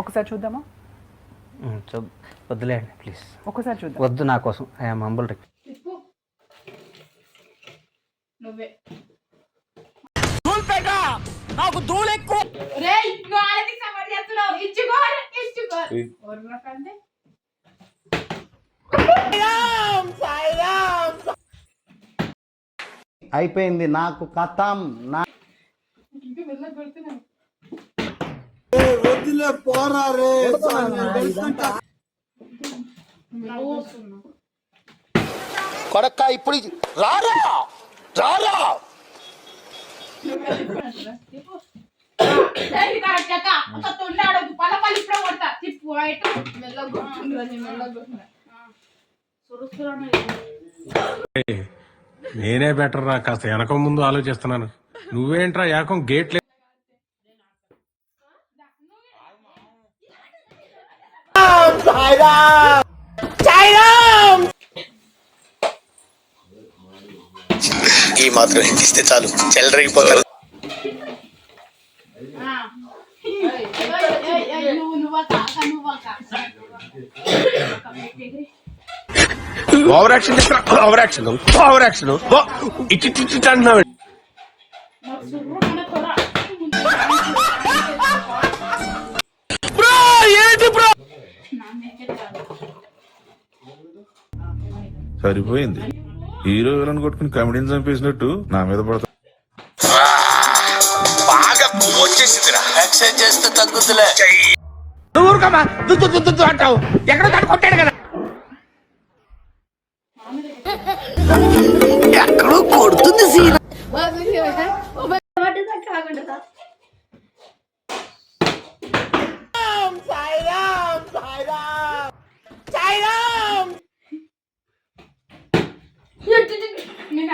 ఒకసారి చూద్దామా? వద్దులేండి ప్లీజ్, ఒకసారి చూద్దాం. వద్దు, నా కోసం ఐఎమ్ హంబుల్ రిక్వెస్ట్. నాకు ధూళి ఎక్కువ. అయిపోయింది నాకు కథం. కొడక్క ఇప్పుడు రారా రారా నేనే బెటర్ రా, కాస్త వెనక ముందు ఆలోచిస్తున్నాను. నువ్వేంట్రా ఏకం గేట్ లేదు. ఈ మాత్రం హిందిస్తే చాలు చెల్లరగిపోతారు. Over action over action over action ఇచ్చి అంటున్నావు. సరిపోయింది. హీరో విలన్ కొట్టుకుని కమెడీని చంపేసినట్టు నా మీద పడతా. బాగా కొవ్వు వచ్చేసిందిరా, ఎక్సర్సైజ్ చేస్తే తగ్గుతులే. అంటావు ఎక్కడ కొట్టాడు కదా, ఎక్కడో కొడుతుంది సీన్. నేను